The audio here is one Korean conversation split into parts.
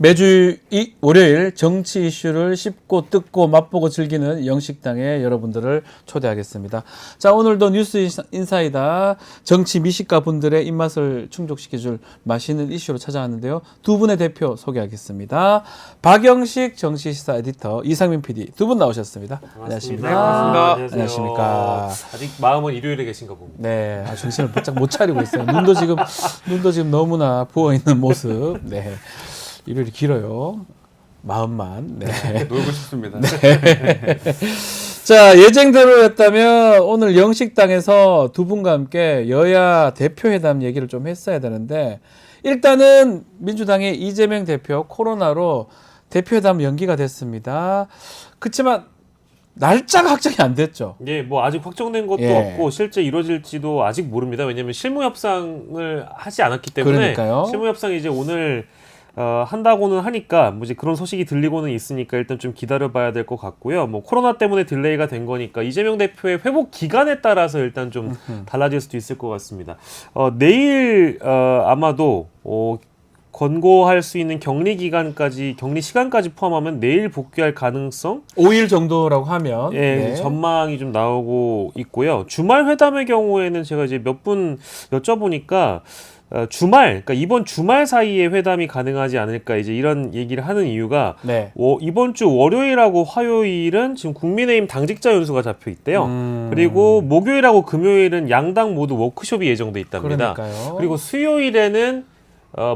매주 월요일 정치 이슈를 씹고 뜯고 맛보고 즐기는 영식당에 여러분들을 초대하겠습니다. 자, 오늘도 뉴스 인사이다 정치 미식가 분들의 입맛을 충족시켜줄 맛있는 이슈로 찾아왔는데요. 두 분의 대표 소개하겠습니다. 박영식 정치시사 에디터, 이상민 PD 두 분 나오셨습니다. 반갑습니다. 안녕하십니까? 안녕하세요. 안녕하십니까? 아직 마음은 일요일에 계신가 봅니다. 네, 정신을 바짝 못 차리고 있어요. 눈도 지금 너무나 부어 있는 모습. 네. 일요일이 길어요. 마음만. 네. 놀고 싶습니다. 자, 예정대로였다면 오늘 영식당에서 두 분과 함께 여야 대표회담 얘기를 좀 했어야 되는데, 일단은 민주당의 이재명 대표 코로나로 대표회담 연기가 됐습니다. 그렇지만 날짜가 확정이 안 됐죠. 예, 뭐 아직 확정된 것도 예. 없고 실제 이루어질지도 아직 모릅니다. 왜냐하면 실무 협상을 하지 않았기 때문에 그러니까요. 실무 협상이 이제 오늘 한다고는 하니까 뭐 이제 그런 소식이 들리고는 있으니까 일단 좀 기다려봐야 될 것 같고요. 뭐 코로나 때문에 딜레이가 된 거니까 이재명 대표의 회복 기간에 따라서 일단 좀 달라질 수도 있을 것 같습니다. 내일 아마도 권고할 수 있는 격리 시간까지 포함하면 내일 복귀할 가능성? 5일 정도라고 하면. 예, 네. 전망이 좀 나오고 있고요. 주말 회담의 경우에는 제가 이제 몇 분 여쭤보니까 그러니까 이번 주말 사이에 회담이 가능하지 않을까 이제 이런 얘기를 하는 이유가 네. 이번 주 월요일하고 화요일은 지금 국민의힘 당직자 연수가 잡혀 있대요. 그리고 목요일하고 금요일은 양당 모두 워크숍이 예정돼 있답니다. 그러니까요. 그리고 수요일에는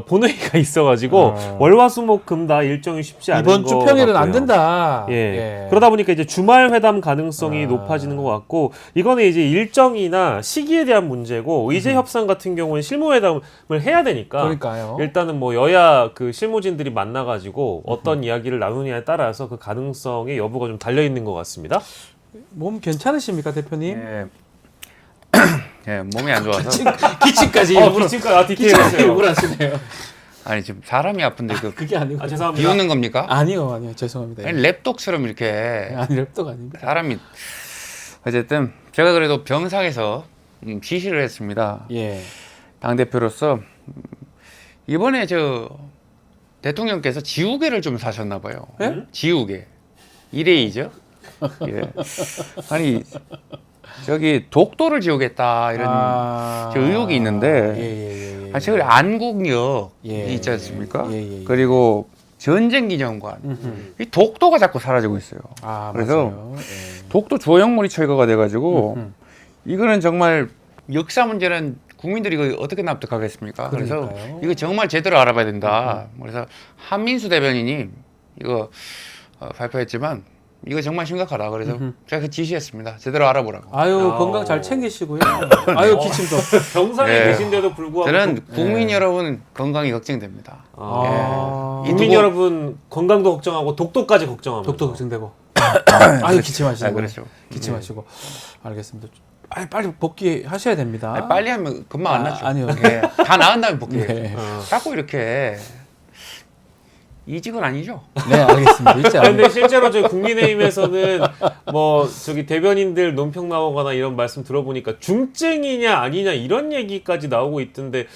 본회의가 있어가지고 월화수목금 다 일정이 쉽지 않은 것 이번 주 평일은 안 같고요. 된다. 예. 그러다 보니까 이제 주말 회담 가능성이 높아지는 것 같고, 이거는 이제 일정이나 시기에 대한 문제고, 의제 협상 같은 경우는 실무 회담을 해야 되니까 그러니까요. 일단은 뭐 여야 그 실무진들이 만나가지고 어떤 이야기를 나누느냐에 따라서 그 가능성의 여부가 좀 달려 있는 것 같습니다. 몸 괜찮으십니까, 대표님? 예. 예, 몸이 안 좋아서. 기침까지 디테일했어요. 일부러 하시네요. 아니 지금 사람이 아픈데 그게 아니고. 죄송합니다. 비웃는 겁니까? 아니요, 죄송합니다. 아니 랩독처럼 이렇게 아니, 랩도가 아닙니다. 사람이 어쨌든 제가 그래도 병상에서 지시를 했습니다. 예. 당 대표로서 이번에 저 대통령께서 지우개를 좀 사셨나 봐요. 예? 지우개. 이레이죠. 예. 아니 저기 독도를 지우겠다 이런 저 의혹이 있는데 예. 저기 안국역 예. 있지 않습니까? 예. 그리고 전쟁기념관 이 독도가 자꾸 사라지고 있어요. 그래서 맞아요. 예. 독도 조형물이 철거가 돼가지고 이거는 정말 역사 문제는 국민들이 이거 어떻게 납득하겠습니까? 그러니까요. 그래서 이거 정말 제대로 알아봐야 된다. 그래서 한민수 대변인이 이거 발표했지만 이거 정말 심각하다. 그래서 제가 그 지시했습니다. 제대로 알아보라고. 아유, 건강 잘 챙기시고요. 아유, 기침도. 병상에 예. 계신데도 불구하고 저는 국민 여러분 건강이 걱정됩니다. 아. 국민 두고- 여러분 건강도 걱정하고 독도까지 걱정합니다. 독도 걱정되고. 아유, 기침하시고. 아, 그렇죠. 기침하시고. 알겠습니다. 빨리 복귀하셔야 됩니다. 아니, 빨리 하면 금방 안 낫죠. 아니요. 예, 다 나은 다음에 복귀해요. 네. 자꾸 이렇게 이직은 아니죠. 네, 알겠습니다. 일제 안 근데 실제로 저희 국민의힘에서는 뭐 저기 대변인들 논평 나오거나 이런 말씀 들어보니까 중증이냐 아니냐 이런 얘기까지 나오고 있던데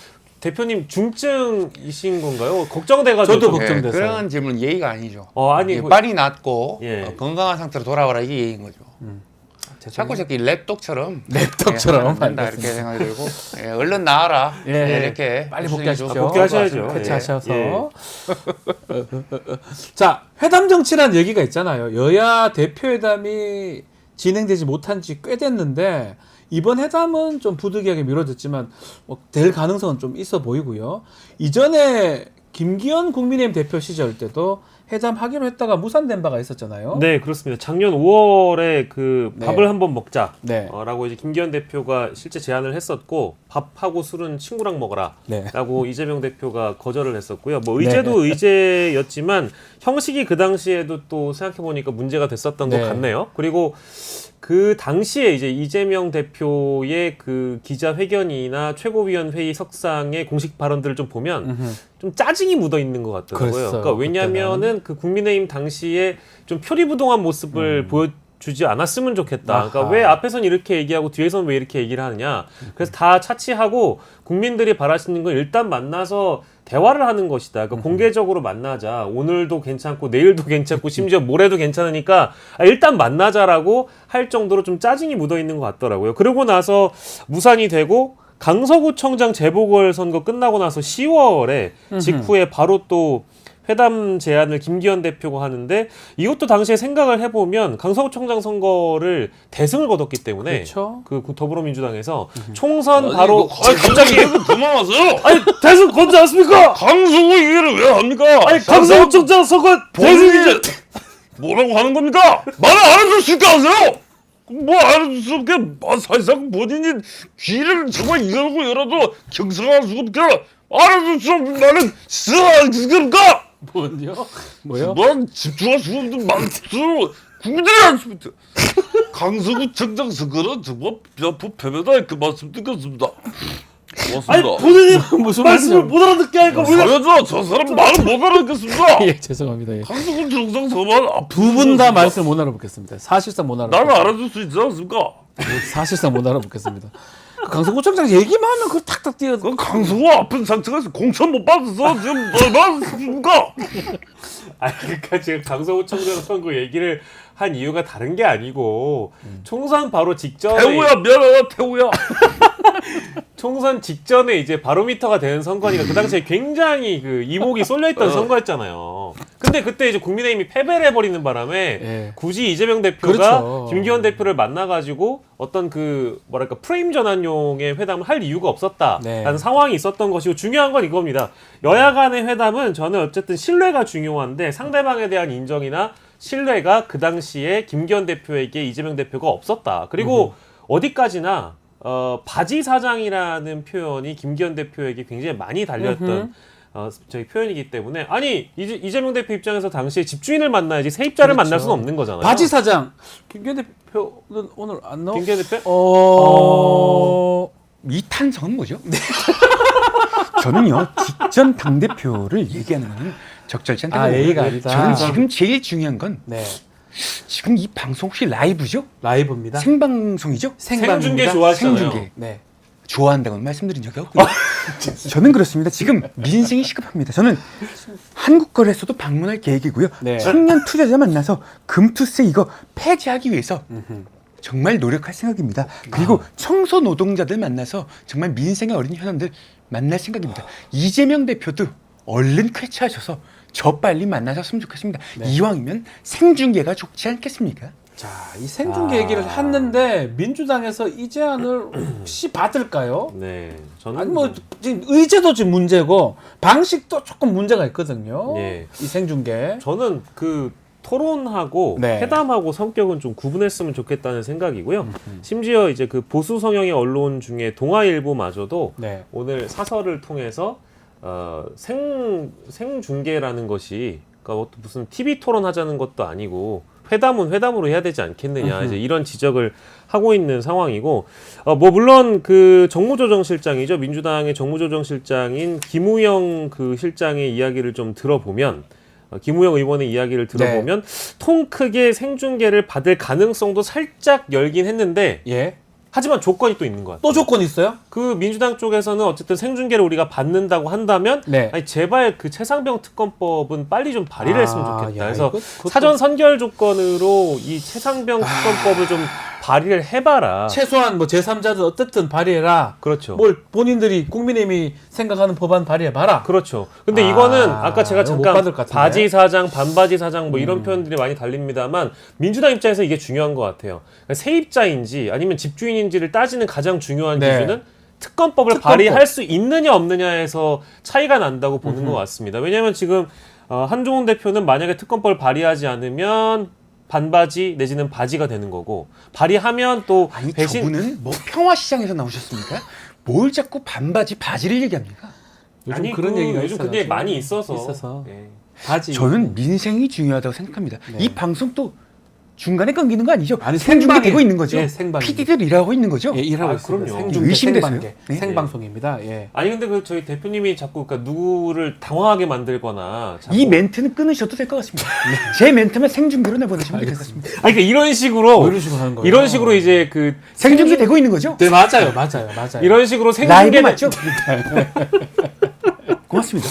대표님 중증이신 건가요? 걱정돼가지고 저도 좀- 걱정돼요. 그런 질문 예의가 아니죠. 아니 예, 뭐- 빨리 낫고 예. 건강한 상태로 돌아와라 이게 예의인 거죠. 자꾸 저기 랩독처럼 랩독처럼. 된다 이렇게 생각이 들고 예, 얼른 나와라 예. 예, 이렇게 빨리 해주시는 게 복귀하십시오. 좋을 것 복귀하셔야죠. 같습니다. 캐치하셔서. 예. 자, 회담 정치라는 얘기가 있잖아요. 여야 대표회담이 진행되지 못한 지 꽤 됐는데 이번 회담은 좀 부득이하게 미뤄졌지만 될 가능성은 좀 있어 보이고요. 이전에 김기현 국민의힘 대표 시절 때도 회담하기로 했다가 무산된 바가 있었잖아요. 네, 그렇습니다. 작년 5월에 그 네. 밥을 한번 먹자. 네. 라고 이제 김기현 대표가 실제 제안을 했었고 밥하고 술은 친구랑 먹어라. 네. 라고 이재명 대표가 거절을 했었고요. 뭐 의제도 의제였지만 형식이 그 당시에도 또 생각해 보니까 문제가 됐었던 네. 것 같네요. 그리고 그 당시에 이제 이재명 대표의 그 기자회견이나 최고위원회의 석상의 공식 발언들을 좀 보면 좀 짜증이 묻어 있는 것 같더라고요. 그랬어요, 그러니까 왜냐하면은 그 국민의힘 당시에 좀 표리부동한 모습을 주지 않았으면 좋겠다. 그러니까 아하. 왜 앞에선 이렇게 얘기하고 뒤에선 왜 이렇게 얘기를 하느냐. 그래서 다 차치하고 국민들이 바라시는 건 일단 만나서 대화를 하는 것이다. 그러니까 공개적으로 만나자. 오늘도 괜찮고 내일도 괜찮고 심지어 모레도 괜찮으니까 일단 만나자라고 할 정도로 좀 짜증이 묻어 있는 것 같더라고요. 그러고 나서 무산이 되고 강서구청장 재보궐선거 끝나고 나서 10월에 직후에 바로 또 회담 제안을 김기현 대표가 하는데 이것도 당시에 생각을 해보면 강서구청장 선거를 대승을 거뒀기 때문에 그렇죠. 그 더불어민주당에서 총선 바로 갑자기 이거 그만하세요. 아니 대승 건지 않습니까? 강서구 얘기를 왜 합니까? 아니 강서구청장 선거 대승이죠. 뭐라고 하는 겁니까? 말을 알아줄 수 있게 하세요. 뭐 알아줄 수 없게 사실상 본인이 귀를 정말 이러고 열어도 경성할 수 없게 알아줄 수 없는 말은 쓰니까 뭐요? 뭐요? 난 집중할 수 없는 말투로 국민들이 않습니다. 강서구청장 선거는 정말 뼈아픈 패배다 그 말씀 드렸습니다. 아니 고맙습니다. 본인이 무슨 말씀을 말씀이요? 못 알아듣게 하니까 왜 그래도 저 사람 말을 못 알아듣겠습니다. 예, 죄송합니다. 예. 강서구청장 선거는 두 분 다 말씀을 못 알아듣겠습니다. 사실상 못 나는 알아듣겠습니다. 알아줄 수 있지 않습니까? 사실상 못 알아듣겠습니다. 그 강서구청장 얘기만 하면 그걸 탁탁 뛰어. 그 강서구 아픈 상처가 공천 못 받아서 지금 얼마나 씁니까? 아니 그러니까 지금 강서구청장 선거 얘기를 한 이유가 다른 게 아니고 총선 바로 직전에 태우야 미안하다 태우야. 총선 직전에 이제 바로미터가 되는 선거니까 그 당시에 굉장히 그 이목이 쏠려있던 선거였잖아요. 근데 그때 이제 국민의힘이 패배를 해버리는 바람에 예. 굳이 이재명 대표가 그렇죠. 김기현 대표를 만나가지고 어떤 그 뭐랄까 프레임 전환용의 회담을 할 이유가 없었다라는 네. 상황이 있었던 것이고 중요한 건 이겁니다. 여야 간의 회담은 저는 어쨌든 신뢰가 중요한데 상대방에 대한 인정이나 신뢰가 그 당시에 김기현 대표에게 이재명 대표가 없었다. 그리고 어디까지나 바지 사장이라는 표현이 김기현 대표에게 굉장히 많이 달렸던 저희 표현이기 때문에 아니 이재명 대표 입장에서 당시에 집주인을 만나야지 세입자를 그렇죠. 만날 수는 없는 거잖아요. 바지 사장 김기현 대표는 오늘 안 나오? 김기현 대표? 이 탄성은 뭐죠? 저는요 직전 당 대표를 얘기하는 건 적절치 않다고 아, 보고요. 예의가 아니다. 저는 지금 제일 중요한 건 네, 지금 이 방송 혹시 라이브죠? 라이브입니다. 생방송이죠? 생중계 좋아하시잖아요. 생중계 네. 좋아한다고는 말씀드린 적이 없고요. 저는 그렇습니다. 지금 민생이 시급합니다. 저는 한국거래소도 방문할 계획이고요. 네. 청년 투자자 만나서 금투세 이거 폐지하기 위해서 정말 노력할 생각입니다. 그리고 청소 노동자들 만나서 정말 민생에 어린 현안들 만날 생각입니다. 이재명 대표도 얼른 쾌차하셔서 저 빨리 만나셨으면 좋겠습니다. 이왕이면 생중계가 좋지 않겠습니까? 자, 이 생중계 얘기를 했는데 민주당에서 이 제안을 혹시 받을까요? 네, 저는 아니 뭐 지금 의제도 지금 문제고 방식도 조금 문제가 있거든요. 예. 이 생중계. 저는 그 토론하고 네. 회담하고 성격은 좀 구분했으면 좋겠다는 생각이고요. 심지어 이제 그 보수 성향의 언론 중에 동아일보마저도 네. 오늘 사설을 통해서 생중계라는 것이 그러니까 무슨 TV 토론하자는 것도 아니고 회담은 회담으로 해야 되지 않겠느냐 이제 이런 지적을 하고 있는 상황이고 뭐 물론 그 정무조정실장이죠 민주당의 정무조정실장인 김우영 그 실장의 이야기를 좀 들어보면 김우영 의원의 이야기를 들어보면 통 크게 생중계를 받을 가능성도 살짝 열긴 했는데 예. 하지만 조건이 또 있는 것 같아요. 또 조건이 있어요? 그 민주당 쪽에서는 어쨌든 생중계를 우리가 받는다고 한다면 네. 아니 제발 그 최상병 특검법은 빨리 좀 발의를 했으면 좋겠다. 야, 그래서 그것도 사전 선결 조건으로 이 최상병 특검법을 좀 발의를 해봐라. 최소한 뭐 제3자든 어쨌든 발의해라. 그렇죠. 뭘 본인들이 국민의힘이 생각하는 법안 발의해봐라. 그렇죠. 근데 아, 이거는 아까 제가 이거 못 잠깐 받을 것 같은데? 바지 사장, 반바지 사장 뭐 이런 표현들이 많이 달립니다만 민주당 입장에서 이게 중요한 것 같아요. 그러니까 세입자인지 아니면 집주인인지를 따지는 가장 중요한 네. 기준은 특검법을 특검법. 발의할 수 있느냐 없느냐에서 차이가 난다고 보는 것 같습니다. 왜냐하면 지금 한종훈 대표는 만약에 특검법을 발의하지 않으면 반바지 내지는 바지가 되는 거고 발의하면 또 아니 배신 저분은 뭐 평화시장에서 나오셨습니까? 뭘 자꾸 반바지 바지를 얘기합니까? 요즘 아니 그런 그 얘기가 요즘 있어요. 그게 많이 있어서 있어서. 예. 바지. 저는 민생이 중요하다고 생각합니다. 네. 이 방송도 중간에 끊기는 거 아니죠? 아니, 생중계 생방이- 되고 있는 거죠? 예, 생방입니다. PD들 일하고 있는 거죠? 예, 일하고 아, 있습니다. 그럼요. 생중계 의심돼서요? 생방계 네. 생방송입니다. 예. 아니 근데 그 저희 대표님이 자꾸 그러니까 누구를 당황하게 만들거나 자꾸 이 멘트는 끊으셔도 될 것 같습니다. 제 멘트만 생중계로 내보내시면 될 것 같습니다. 아니 그러니까 이런 식으로 뭐 이런 식으로 하는 거예요. 이런 식으로 이제 그 생중계 되고 있는 거죠? 네, 맞아요. 이런 식으로 라이브 생중계를 맞죠? 고맙습니다.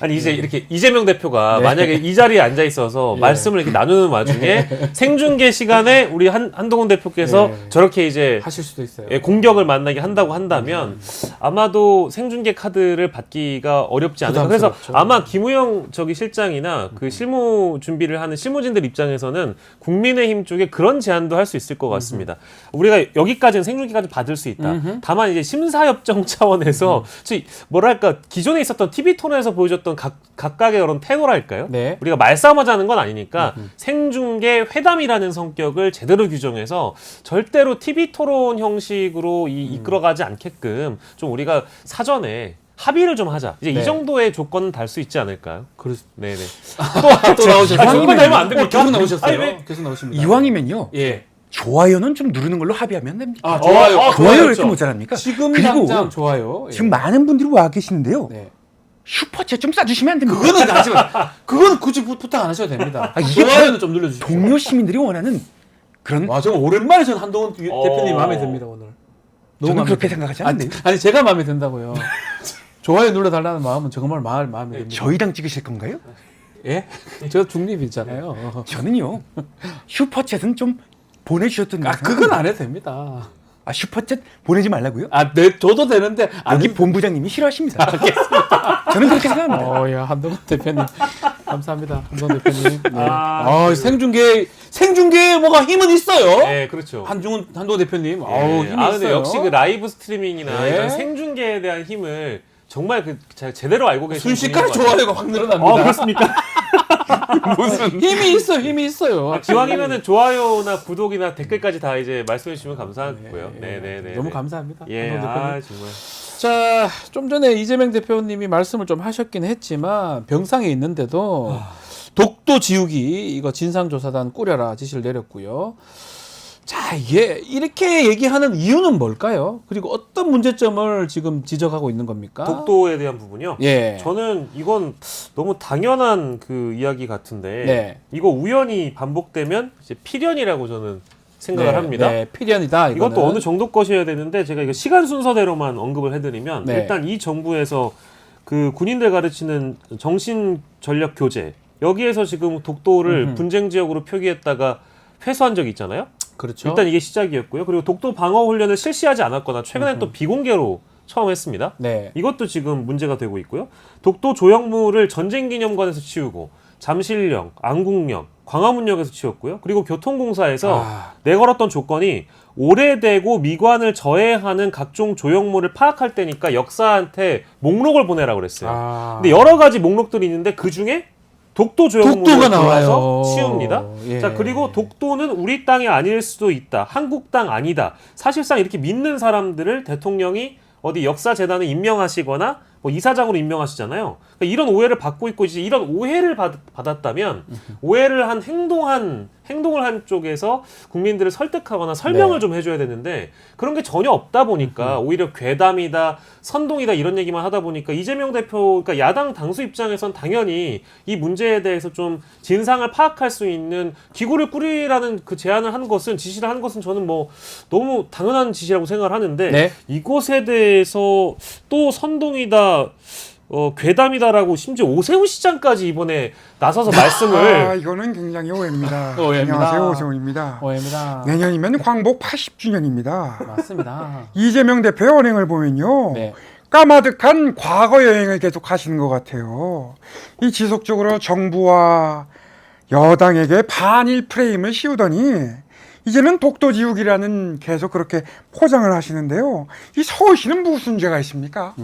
아니 이제 이렇게 이재명 대표가 네. 만약에 이 자리에 앉아 있어서 예. 말씀을 이렇게 나누는 와중에 생중계 시간에 우리 한동훈 대표께서 예. 저렇게 이제 하실 수도 있어요. 예, 공격을 만나게 한다고 한다면 아마도 생중계 카드를 받기가 어렵지 않을까. 그래서 부담스럽죠. 아마 김우영 저기 실장이나 그 실무 준비를 하는 실무진들 입장에서는 국민의힘 쪽에 그런 제안도 할 수 있을 것 같습니다. 우리가 여기까지는 생중계까지 받을 수 있다. 다만 이제 심사협정 차원에서 뭐랄까 기존에 있었던 TV 토론에서 보여줬던 각각의 그런 태도랄까요? 네. 우리가 말싸움하자는 건 아니니까 생중계 회담이라는 성격을 제대로 규정해서 절대로 TV 토론 형식으로 이끌어가지 않게끔 좀 우리가 사전에 합의를 좀 하자. 이제 네. 이 정도의 조건은 달 수 있지 않을까요? 네네. 또 나오셨어요. 조건 달면 안 됩니까? 계속 나오셨어요. 아니, 왜- 계속 나오십니다. 이왕이면요. 예. 좋아요는 좀 누르는 걸로 합의하면 됩니다. 아, 좋아요. 좋아요 그렇죠. 이렇게 모자랍니까? 지금 그리고 당장 좋아요. 예. 지금 많은 분들이 와 계시는데요. 네. 슈퍼챗 좀 싸주시면 안 됩니까? 그거는 하지 마. 그건 굳이 부탁 안 하셔도 됩니다. 아, 이게 좋아요는 좀 눌러주십시오. 동료 시민들이 원하는 그런 와, 저 오랜만에 저는 한동훈 대표님 마음에 듭니다 오늘. 저는 마음에 그렇게 듭니다. 생각하지 않는데요. 아니 제가 마음에 든다고요. 좋아요 눌러달라는 마음은 정말 마음에 듭니다. 저희 당 찍으실 건가요? 예? 저 중립이잖아요. 저는요. 슈퍼챗은 좀 보내주셨던 아 그건 안 해도 됩니다. 아 슈퍼챗 보내지 말라고요? 아, 네, 줘도 되는데 여기 아니. 본부장님이 싫어하십니다. 저는 그렇게 생각합니다. 야 한동훈 대표님 감사합니다. 한동훈 대표님. 네. 아, 생중계에 뭐가 힘은 있어요. 네, 그렇죠. 한동훈 대표님. 예. 아우 힘이 근데 있어요. 역시 그 라이브 스트리밍이나 네. 이런 생중계에 대한 힘을 정말 제대로 알고 계시는 순식간에 분인 것 같아요. 좋아요가 확 늘어납니다. 그렇습니까? 무슨 힘이 있어요. 기왕이면은 좋아요나 구독이나 댓글까지 다 이제 말씀해 주시면 감사하고요. 네네네. 너무 감사합니다. 예, 한동훈 대표님. 아 정말. 자, 좀 전에 이재명 대표님이 말씀을 좀 하셨긴 했지만 병상에 있는데도 독도 지우기 이거 진상조사단 꾸려라 지시를 내렸고요. 자, 이게 이렇게 얘기하는 이유는 뭘까요? 그리고 어떤 문제점을 지금 지적하고 있는 겁니까? 독도에 대한 부분이요. 예. 저는 이건 너무 당연한 그 이야기 같은데 네. 이거 우연히 반복되면 이제 필연이라고 저는 생각을 합니다. 네, 필연이다. 이거는. 이것도 어느 정도 것이어야 되는데 제가 이거 시간 순서대로만 언급을 해드리면 네. 일단 이 정부에서 그 군인들 가르치는 정신 전력 교재 여기에서 지금 독도를 분쟁 지역으로 표기했다가 회수한 적이 있잖아요. 그렇죠. 일단 이게 시작이었고요. 그리고 독도 방어 훈련을 실시하지 않았거나 최근에 또 비공개로 처음 했습니다. 네. 이것도 지금 문제가 되고 있고요. 독도 조형물을 전쟁기념관에서 치우고 잠실령, 안국령, 광화문역에서 치웠고요. 그리고 교통공사에서 내걸었던 조건이 오래되고 미관을 저해하는 각종 조형물을 파악할 때니까 역사한테 목록을 보내라고 그랬어요. 근데 여러 가지 목록들이 있는데 그 중에 독도 조형물을 독도가 골라서 나와요. 치웁니다. 예. 자, 그리고 독도는 우리 땅이 아닐 수도 있다. 한국 땅 아니다. 사실상 이렇게 믿는 사람들을 대통령이 어디 역사재단에 임명하시거나 뭐 이사장으로 임명하시잖아요. 그러니까 이런 오해를 받고 있고 이제 이런 오해를 받았다면 오해를 한 행동을 한 쪽에서 국민들을 설득하거나 설명을 네. 좀 해줘야 되는데 그런 게 전혀 없다 보니까 오히려 괴담이다, 선동이다 이런 얘기만 하다 보니까 이재명 대표, 그러니까 야당 당수 입장에선 당연히 이 문제에 대해서 좀 진상을 파악할 수 있는 기구를 꾸리라는 그 제안을 한 것은 지시를 한 것은 저는 뭐 너무 당연한 지시라고 생각을 하는데 네. 이것에 대해서 또 선동이다. 괴담이다라고 심지어 오세훈 시장까지 이번에 나서서 말씀을 이거는 굉장히 오해입니다. 오해입니다. 안녕하세요, 오세훈입니다. 오해입니다. 내년이면 광복 80주년입니다. 맞습니다. 이재명 대표의 언행을 보면요. 네. 까마득한 과거 여행을 계속 하시는 것 같아요. 이 지속적으로 정부와 여당에게 반일 프레임을 씌우더니 이제는 독도 지우기라는 계속 그렇게 포장을 하시는데요. 이 서울시는 무슨 죄가 있습니까?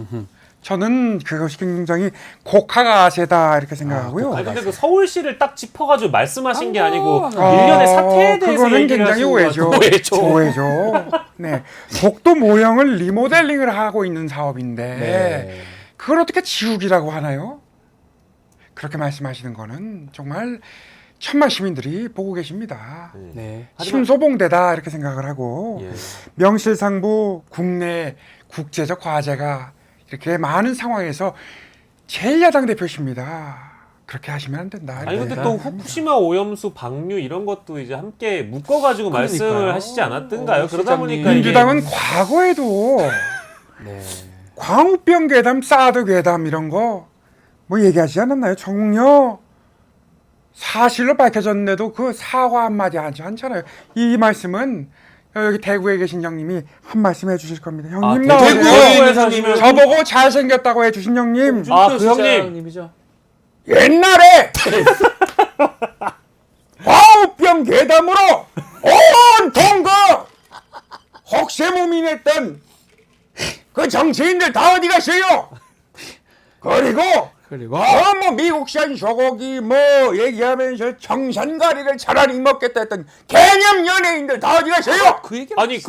저는 그것이 굉장히 곡하가세다 이렇게 생각하고요. 아니 근데 그 서울시를 딱 짚어가지고 말씀하신 게 아니고 아, 일련의 사태에 대해서 그거는 얘기를 굉장히 하시는 오해죠. 것 같아요. 오해죠. 네, 독도 모형을 리모델링을 하고 있는 사업인데 네. 그걸 어떻게 지우기라고 하나요? 그렇게 말씀하시는 거는 정말 천만 시민들이 보고 계십니다. 네. 심소봉대다 이렇게 생각을 하고 예. 명실상부 국내 국제적 과제가 이렇게 많은 상황에서 제1야당 대표십니다. 그렇게 하시면 안 된다. 아니 근데 이렇게 또 후쿠시마 오염수 방류 이런 것도 이제 함께 묶어가지고 말씀을 그러니까요. 하시지 않았던가요? 그러다 시장님. 보니까 민주당은 과거에도 네. 광우병 괴담, 사드 괴담 이런 거 뭐 얘기하지 않았나요? 정녕 사실로 밝혀졌는데도 그 사과 한마디 하지 않잖아요. 이 말씀은 여기 대구에 계신 형님이 한 말씀 해주실 겁니다. 형님 나오세요. 대구에 사시면 저보고 잘생겼다고 해주신 형님. 아, 그 형님. 시장님이죠. 옛날에 광우병 괴담으로 온통 그 혹세무민했던 그 정치인들 다 어디 가세요? 그리고 뭐 미국산 소고기 뭐 얘기하면서 청산가리를 차라리 먹겠다 했던 개념 연예인들 다 어디 가세요? 그 얘기 아니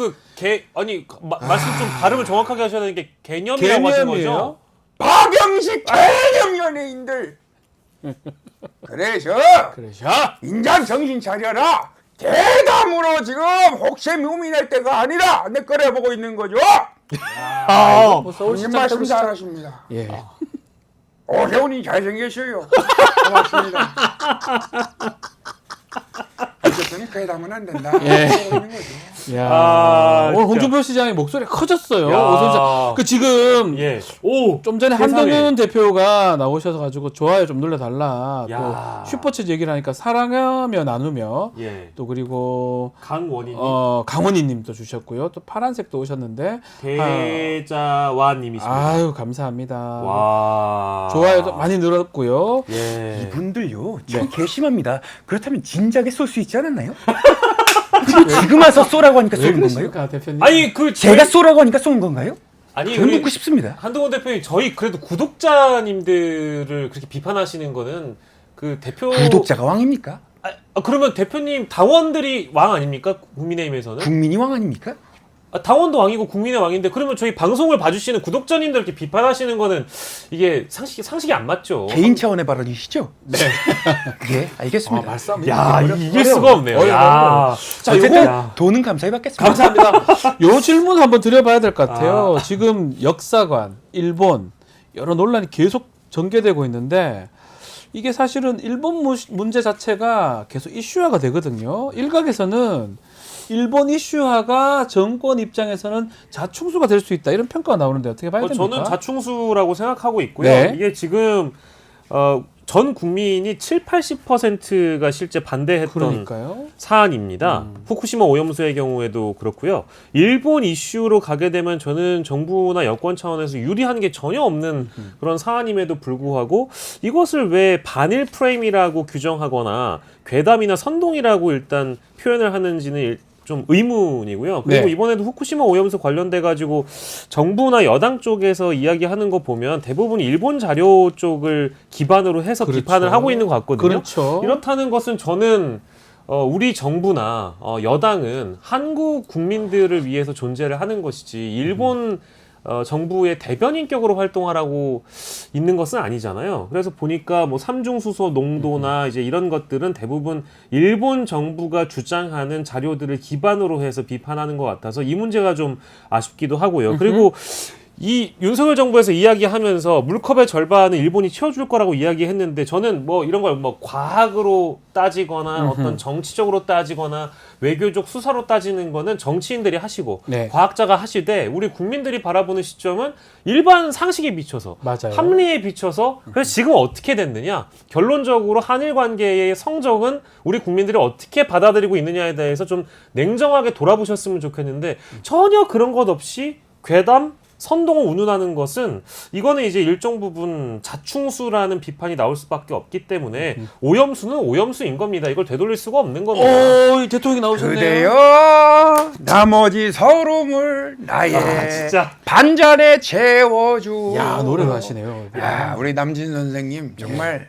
말씀 좀 발음을 정확하게 하셔야 되는 게 개념이라고 하신 거죠? 박영식 개념 연예인들. 그래서 인장 정신 차려라. 대담으로 지금 혹세무민할 때가 아니라 내 꺼내보고 있는 거죠. 뭐 형님 서울시장 말씀 때부터 잘하십니다. 예. 오세훈이 잘생겼어요. 고맙습니다. 어쨌든 괴담은 안 된다. 예. 그러는 거죠. 야, 아, 오늘 진짜. 홍준표 시장의 목소리가 커졌어요. 야. 오선자. 그 지금 예. 오. 좀 전에 세상에. 한동훈 대표가 나오셔서 가지고 좋아요 좀 눌러달라. 야. 또 슈퍼챗 얘기를 하니까 사랑하며 나누며 예. 또 그리고 강원희님, 강원희님도 주셨고요. 또 파란색도 오셨는데 대자와님이십니다. 아유 감사합니다. 와. 좋아요도 많이 늘었고요. 예. 이분들요, 저 괘씸합니다. 그렇다면 진작에 쏠 수 있지 않았나요? 지금 와서 쏘라고 하니까 왜 쏘는 건가요? 그러십니까 대표님? 아니 그 제가 쏘라고 하니까 쏘는 건가요? 아니 저는 우리 묻고 싶습니다. 한동훈 대표님 저희 그래도 구독자님들을 그렇게 비판하시는 거는 그 대표 구독자가 왕입니까? 그러면 대표님 당원들이 왕 아닙니까? 국민의힘에서는 국민이 왕 아닙니까? 당원도 왕이고 국민의 왕인데 그러면 저희 방송을 봐주시는 구독자님들 이렇게 비판하시는 거는 이게 상식이 안 맞죠. 개인 차원의 발언이시죠? 네. 예, 알겠습니다. 말싸움 야 이길 수가 없네요. 어려워. 야. 자, 어쨌든 요거 돈은 감사히 받겠습니다. 감사합니다. 요 질문 한번 드려봐야 될 것 같아요. 지금 역사관, 일본 여러 논란이 계속 전개되고 있는데 이게 사실은 일본 문제 자체가 계속 이슈화가 되거든요. 일각에서는 일본 이슈화가 정권 입장에서는 자충수가 될 수 있다 이런 평가가 나오는데 어떻게 봐야 됩니까? 저는 자충수라고 생각하고 있고요. 네. 이게 지금 전 국민이 70-80%가 실제 반대했던 그러니까요. 사안입니다. 후쿠시마 오염수의 경우에도 그렇고요. 일본 이슈로 가게 되면 저는 정부나 여권 차원에서 유리한 게 전혀 없는 그런 사안임에도 불구하고 이것을 왜 반일 프레임이라고 규정하거나 괴담이나 선동이라고 일단 표현을 하는지는 좀 의문이고요. 그리고 네. 이번에도 후쿠시마 오염수 관련돼 가지고 정부나 여당 쪽에서 이야기하는 거 보면 대부분 일본 자료 쪽을 기반으로 해서 그렇죠. 비판을 하고 있는 것 같거든요. 그렇죠. 이렇다는 것은 저는 우리 정부나 여당은 한국 국민들을 위해서 존재를 하는 것이지 일본 정부의 대변인격으로 활동하라고 있는 것은 아니잖아요. 그래서 보니까 뭐 삼중수소 농도나 이제 이런 것들은 대부분 일본 정부가 주장하는 자료들을 기반으로 해서 비판하는 것 같아서 이 문제가 좀 아쉽기도 하고요. 그리고 이 윤석열 정부에서 이야기하면서 물컵의 절반은 일본이 채워줄 거라고 이야기했는데 저는 뭐 이런 걸 뭐 과학으로 따지거나 어떤 정치적으로 따지거나 외교적 수사로 따지는 거는 정치인들이 하시고 네. 과학자가 하시되 우리 국민들이 바라보는 시점은 일반 상식에 비춰서 맞아요. 합리에 비춰서 그래서 지금 어떻게 됐느냐 결론적으로 한일 관계의 성적은 우리 국민들이 어떻게 받아들이고 있느냐에 대해서 좀 냉정하게 돌아보셨으면 좋겠는데 전혀 그런 것 없이 괴담 선동을 운운하는 것은 이거는 이제 일정 부분 자충수라는 비판이 나올 수밖에 없기 때문에 오염수는 오염수인 겁니다. 이걸 되돌릴 수가 없는 겁니다. 오, 대통령이 나오셨네요. 그대여 나머지 서름을 나의 진짜. 반잔에 채워주. 야, 노래도 하시네요. 야, 우리 남진 선생님 정말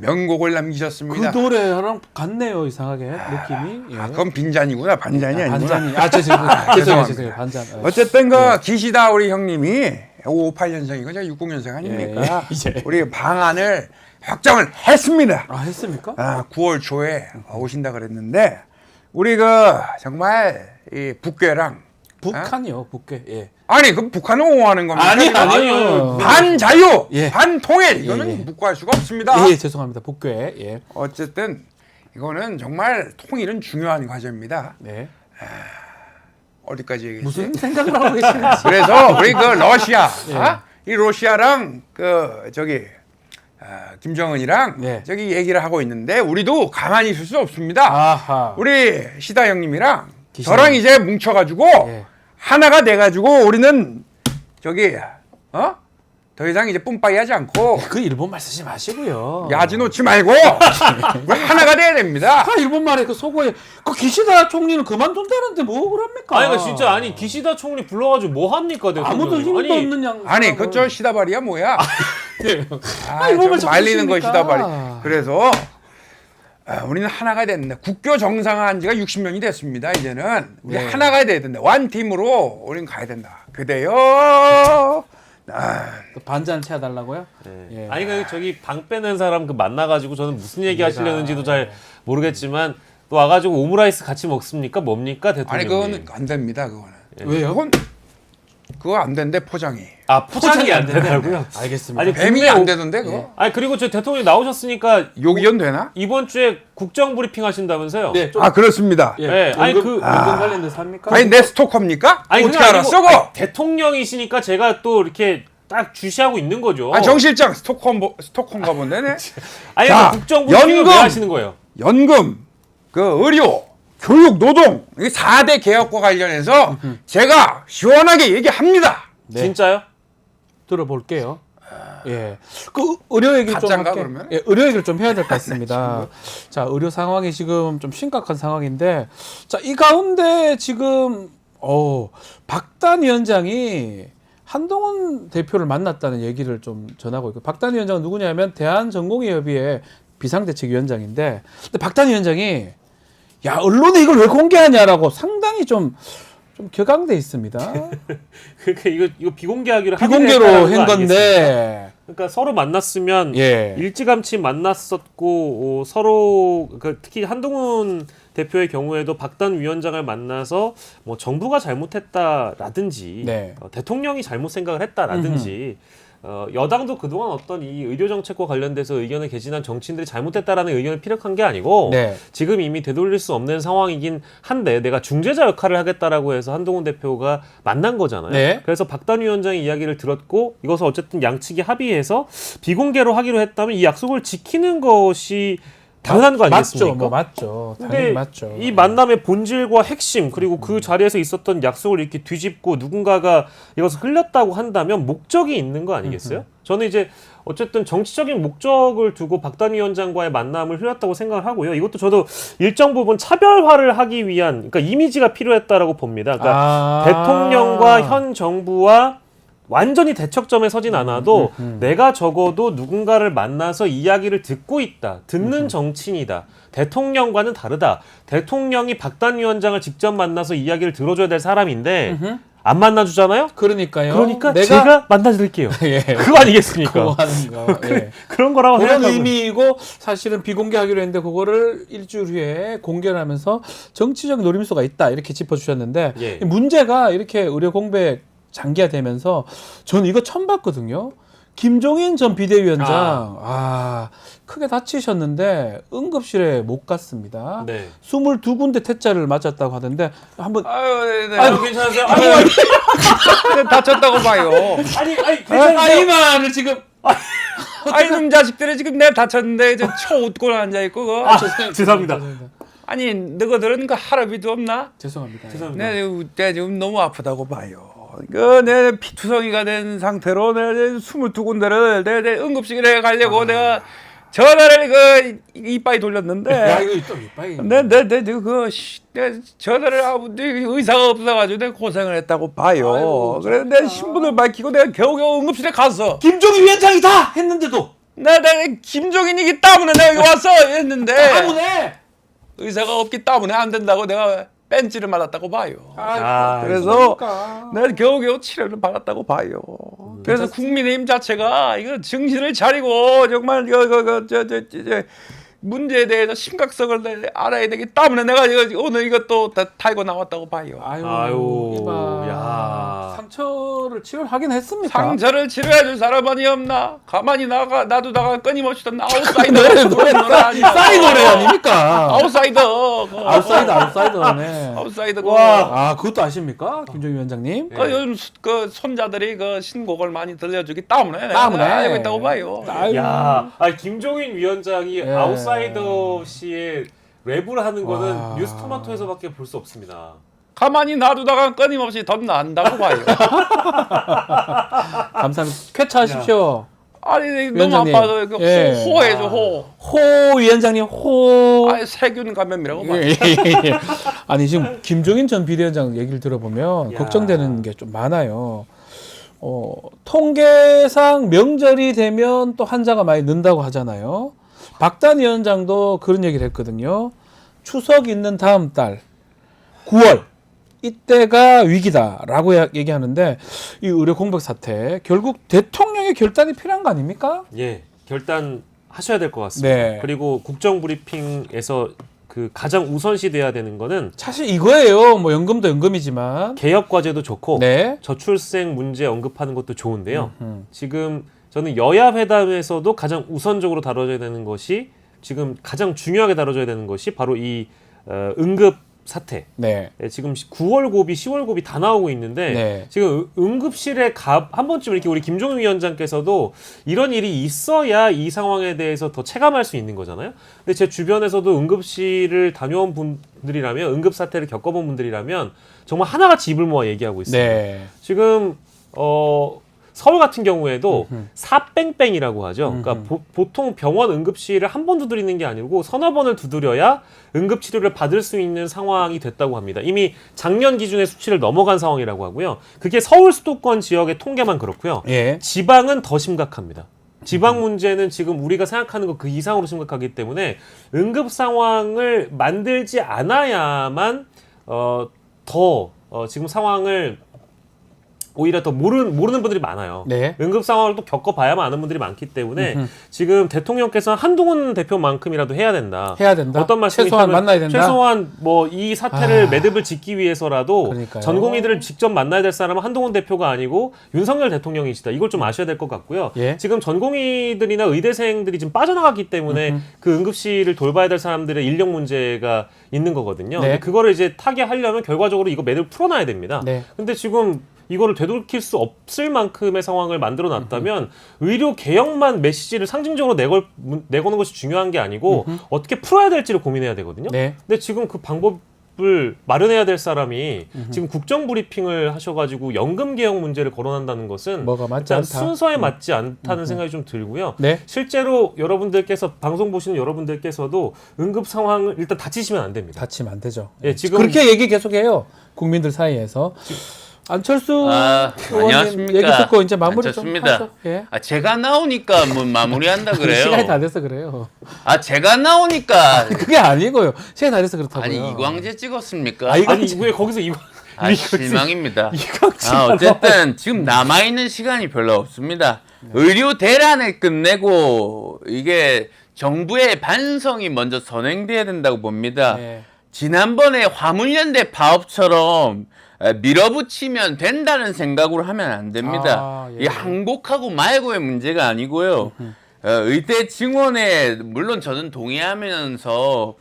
명곡을 그 남기셨습니다. 노래랑 같네요, 이상하게 느낌이. 예. 그건 빈잔이구나. 반잔이 아니구나. 반잔이. 죄송해요. 죄송합니다. 반잔. 어쨌든 그 기시다 우리 형님이 58년생이고 제가 60년생 아닙니까? 이제. 우리 방안을 확정을 했습니다. 아, 했습니까? 9월 초에 오신다 그랬는데 우리 그 정말 이 북괴랑 북한이요, 북괴. 예. 아니 그 북한을 옹호하는 겁니다. 아니요. 반자유, 예. 반통일 이거는 예. 묵과할 수가 없습니다. 예, 죄송합니다. 북괴. 예. 어쨌든 이거는 정말 통일은 중요한 과제입니다. 네. 어디까지 얘기했지? 무슨 생각을 하고 계시는지. 그래서 우리 그 러시아, 예. 이 러시아랑 그 저기 김정은이랑 네. 저기 얘기를 하고 있는데 우리도 가만히 있을 수 없습니다. 아하. 우리 시다 형님이랑 기시다. 저랑 이제 뭉쳐가지고 예. 하나가 돼가지고 우리는 저기 더 이상 이제 뿜빠이 하지 않고 그 일본말 쓰지 마시고요. 야지 놓지 말고 우리 하나가 돼야 됩니다. 아, 일본말에 그 속어에 그 기시다 총리는 그만둔다는데 뭐 그럽니까? 아니 그러니까 진짜 아니 기시다 총리 불러가지고 뭐 합니까 대통령이? 아무도 힘도 아니, 없는 양. 아니 그저 시다발이야 뭐야? 일본말 좀 말리는 거 잘하십니까? 시다발이. 그래서 우리는 하나가 됐는데 국교 정상화한 지가 60년이 됐습니다. 이제는 우리 네. 하나가 돼야 된다. 완팀으로 우린 가야 된다. 그대요. 또 반잔 채워달라고요? 네. 예. 아니 그 저기 방 빼는 사람 그 만나가지고 저는 무슨 얘기 하시려는지도 잘 모르겠지만 또 와가지고 오므라이스 같이 먹습니까? 뭡니까 아니 대통령님? 그건 안 됩니다. 그거는. 왜요? 그거 안 된대 포장이. 아 포장이 안 되더라고요. 알겠습니다. 아니 뱀이 국내 안 되던데 그거. 아니 그리고 저 대통령이 나오셨으니까 요기연 되나? 이번 주에 국정 브리핑 하신다면서요? 네, 좀 그렇습니다. 예. 네, 아니, 연금 그- 관련돼서 합니까? 아니 내 스토커입니까? 아니 어떻게 그게 알았어 아니고, 그거? 아니, 대통령이시니까 제가 또 이렇게 딱 주시하고 있는 거죠. 정 실장 스토커인가 본데네. 아니 자, 그 국정 브리핑을 왜 연금! 하시는 거예요? 연금, 그 의료, 교육, 노동 이 4대 개혁과 관련해서 제가 시원하게 얘기합니다. 네. 진짜요? 들어볼게요. 예. 그 의료 얘기를 좀 가짜인가, 할게. 그러면? 예, 의료 얘기를 좀 해야 될 것 같습니다. 자, 의료 상황이 지금 좀 심각한 상황인데, 자, 이 가운데 지금 박단 위원장이 한동훈 대표를 만났다는 얘기를 좀 전하고 있고, 박단 위원장은 누구냐면 대한전공의협의회 비상대책위원장인데, 근데 박단 위원장이 야, 언론에 이걸 왜 공개하냐라고 상당히 좀 격앙돼 있습니다. 그러니까 이거 비공개하기로 비공개로 합의를 한 했다는 거 아니겠습니까? 건데, 그러니까 서로 만났으면 예. 일찌감치 만났었고 서로 특히 한동훈 대표의 경우에도 박단 위원장을 만나서 뭐 정부가 잘못했다라든지 네. 대통령이 잘못 생각을 했다라든지 여당도 그동안 어떤 이 의료 정책과 관련돼서 의견을 개진한 정치인들이 잘못했다라는 의견을 피력한 게 아니고 네. 지금 이미 되돌릴 수 없는 상황이긴 한데 내가 중재자 역할을 하겠다라고 해서 한동훈 대표가 만난 거잖아요. 네. 그래서 박단 위원장의 이야기를 들었고 이것을 어쨌든 양측이 합의해서 비공개로 하기로 했다면 이 약속을 지키는 것이 당연한 거 아니겠습니까? 맞죠, 뭐 맞죠. 당연히 근데 맞죠. 이 만남의 본질과 핵심 그리고 그 자리에서 있었던 약속을 이렇게 뒤집고 누군가가 이것을 흘렸다고 한다면 목적이 있는 거 아니겠어요? 저는 이제 어쨌든 정치적인 목적을 두고 박단 위원장과의 만남을 흘렸다고 생각을 하고요. 이것도 저도 일정 부분 차별화를 하기 위한 그러니까 이미지가 필요했다라고 봅니다. 그러니까 대통령과 현 정부와 완전히 대척점에 서진 않아도 내가 적어도 누군가를 만나서 이야기를 듣고 있다. 듣는 정치인이다. 대통령과는 다르다. 대통령이 박단 위원장을 직접 만나서 이야기를 들어줘야 될 사람인데 안 만나주잖아요? 그러니까요. 그러니까 내가 제가 만나드릴게요. 예. 그거 아니겠습니까? 그거 하는 거. 예. 그런 거라고 그런 생각하고 의미이고 사실은 비공개하기로 했는데 그거를 일주일 후에 공개를 하면서 정치적 노림수가 있다 이렇게 짚어주셨는데 예. 문제가 이렇게 의료 공백 장기화되면서 저는 이거 처음 봤거든요. 김종인 전 비대위원장 크게 다치셨는데 응급실에 못 갔습니다. 네. 22군데 퇴짜를 맞았다고 하던데 한번 아유, 네. 아유 괜찮으세요? 다쳤다고 봐요. 아니 이 말을 지금 아이 놈 자식들이 지금 내가 다쳤는데 쳐 웃고 앉아 있고 그거. 죄송합니다. 아니 너희들은 그 할아비도 없나? 죄송합니다. 내가 지금 너무 아프다고 봐요. 내 피투성이가 된 상태로 내가 22군데를 내 응급실에 가려고 내가 전화를 그 이빠이 돌렸는데. 야 이거 또 이빠이. 내가 전화를 하고 의사가 없어가지고 내가 고생을 했다고 봐요. 아이고, 그래서 내 신분을 밝히고 내가 겨우겨우 응급실에 갔어. 김종인 위원장이다 했는데도 내가 김종인이기 때문에 내가 여기 왔어 했는데 때문에 의사가 없기 때문에 안 된다고 내가 벤치를 맞았다고 봐요. 아, 그래서 내가 겨우겨우 치료를 받았다고 봐요. 그래서 괜찮습니다. 국민의힘 자체가 이거 정신을 차리고 정말 저 문제에 대해서 심각성을 알아야 되기 때문에 내가 오늘 이것도 다 달고 나왔다고 봐요. 아유, 이봐. 야. 상처를 치료를 하긴 했습니까? 상처를 치료해줄 사람이 없나? 가만히 놔두다가 끊임없이 또 아웃사이더 싸이 노래 아닙니까? 아웃사이더 아웃사이더네. 아웃사이더 아, 그것도 아십니까? 김종인 위원장님? 그 요즘 그 손자들이 그 신곡을 많이 들려주기 때문에 때문에. 내가 알고 있다고 봐요. 아유. 야, 김종인 위원장이 예. 아웃사이더 씨의 랩을 하는 거는 와. 뉴스토마토에서밖에 볼 수 없습니다. 가만히 놔두다가 끊임없이 더 난다고 봐요. 감사합니다. 쾌차하십시오. 아니 너무 위원장님. 아파서 그 예. 호해줘 호. 호 위원장님 호. 아니 세균 감염이라고 봐. 예. 아니 지금 김종인 전 비대위원장 얘기를 들어보면 야. 걱정되는 게 좀 많아요. 통계상 명절이 되면 또 환자가 많이 는다고 하잖아요. 박단 위원장도 그런 얘기를 했거든요. 추석 있는 다음 달 9월 이때가 위기다라고 얘기하는데 이 의료 공백 사태 결국 대통령의 결단이 필요한 거 아닙니까? 예, 결단하셔야 될 것 같습니다. 네. 그리고 국정 브리핑에서 그 가장 우선시 돼야 되는 거는 사실 이거예요. 뭐 연금도 연금이지만 개혁 과제도 좋고 네. 저출생 문제 언급하는 것도 좋은데요. 지금 저는 여야 회담에서도 가장 우선적으로 다뤄져야 되는 것이 지금 가장 중요하게 다뤄져야 되는 것이 바로 이 응급 사태. 네. 지금 9월 고비, 10월 고비 다 나오고 있는데 네. 지금 응급실에 한 번쯤 이렇게 우리 김종인 위원장께서도 이런 일이 있어야 이 상황에 대해서 더 체감할 수 있는 거잖아요. 근데 제 주변에서도 응급실을 다녀온 분들이라면 응급 사태를 겪어본 분들이라면 정말 하나같이 입을 모아 얘기하고 있어요. 네. 지금 서울 같은 경우에도 사뺑뺑이라고 하죠. 그러니까 보통 병원 응급실을 한 번 두드리는 게 아니고 서너 번을 두드려야 응급치료를 받을 수 있는 상황이 됐다고 합니다. 이미 작년 기준의 수치를 넘어간 상황이라고 하고요. 그게 서울 수도권 지역의 통계만 그렇고요. 예. 지방은 더 심각합니다. 지방 문제는 지금 우리가 생각하는 것 그 이상으로 심각하기 때문에 응급 상황을 만들지 않아야만 지금 상황을 오히려 더 모르는 분들이 많아요. 네. 응급 상황을 또 겪어봐야만 아는 분들이 많기 때문에 지금 대통령께서는 한동훈 대표만큼이라도 해야 된다. 해야 된다. 어떤 말씀이냐면 최소한 만나야 된다. 최소한 뭐 이 사태를 매듭을 짓기 위해서라도 그러니까요. 전공의들을 직접 만나야 될 사람은 한동훈 대표가 아니고 윤석열 대통령이시다. 이걸 좀 아셔야 될 것 같고요. 예. 지금 전공의들이나 의대생들이 지금 빠져나갔기 때문에 그 응급실을 돌봐야 될 사람들의 인력 문제가 있는 거거든요. 네. 근데 그거를 이제 타개하려면 결과적으로 이거 매듭을 풀어놔야 됩니다. 네. 근데 지금 이거를 되돌릴 수 없을 만큼의 상황을 만들어 놨다면 의료 개혁만 메시지를 상징적으로 내거는 것이 중요한 게 아니고 어떻게 풀어야 될지를 고민해야 되거든요. 네. 근데 지금 그 방법을 마련해야 될 사람이 지금 국정 브리핑을 하셔가지고 연금 개혁 문제를 거론한다는 것은 뭐가 맞지 일단 않다. 순서에 맞지 않다는 생각이 좀 들고요. 네. 실제로 여러분들께서 방송 보시는 여러분들께서도 응급 상황을 일단 다치시면 안 됩니다. 다치면 안 되죠. 예, 지금 그렇게 얘기 계속해요. 국민들 사이에서. 안철수 의원님 안녕하십니까. 얘기 듣고 이제 마무리 안철수입니다. 좀 하죠. 예. 제가 나오니까 뭐 마무리한다 그래요. 시간이 다 돼서 그래요. 제가 나오니까 그게 아니고요. 시간이 다 돼서 그렇다고요. 아니 이광재 찍었습니까? 아니, 아니 왜 거기서 실망입니다. 어쨌든 지금 남아 있는 시간이 별로 없습니다. 의료 대란을 끝내고 이게 정부의 반성이 먼저 선행돼야 된다고 봅니다. 네. 지난번에 화물연대 파업처럼 밀어붙이면 된다는 생각으로 하면 안 됩니다. 예. 이게 항복하고 말고의 문제가 아니고요. 의대 증원에 물론 저는 동의하면서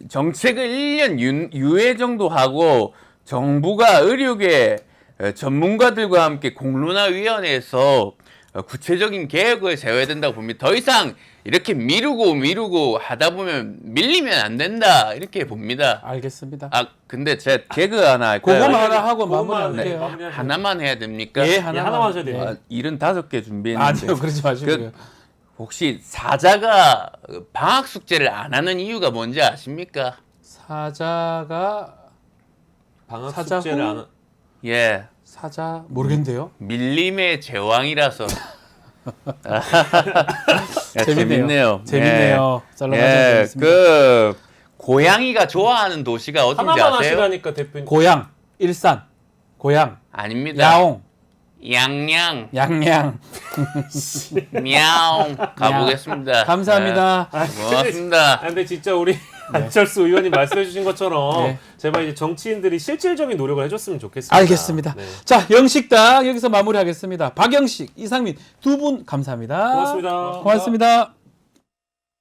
정책을 1년 유예 정도 하고 정부가 의료계 전문가들과 함께 공론화위원회에서 구체적인 계획을 세워야 된다고 봅니다. 더 이상 이렇게 미루고 하다 보면 밀리면 안 된다 이렇게 봅니다. 알겠습니다. 근데 제 개그 하나 할까요? 그거만 하나 하고 그거만, 마무리할게요. 네. 하나만 해야 됩니까? 예, 하나만 하셔야 돼요. 75개 준비했는데 아니요, 그러지 마시고요. 혹시 사자가 방학 숙제를 안 하는 이유가 뭔지 아십니까? 사자가 방학 사자 숙제를 후? 안 예, 사자 모르겠는데요. 밀림의 제왕이라서. 재밌네요. 재밌네요. 재밌네요. 썰렁하죠. 예, 재밌습니다. 그 고양이가 좋아하는 도시가 어딘지 하나만 아세요? 하시라니까 대표님. 고양, 일산, 고양, 아닙니다. 야옹, 양양, 양양. 미야옹 가보겠습니다. 감사합니다. 네, 고맙습니다. 아, 근데 진짜 우리 안철수 의원님 말씀해주신 것처럼 네. 제발 이제 정치인들이 실질적인 노력을 해줬으면 좋겠습니다. 알겠습니다. 네. 자, 영식당 여기서 마무리하겠습니다. 박영식, 이상민 두 분 감사합니다. 고맙습니다. 고맙습니다.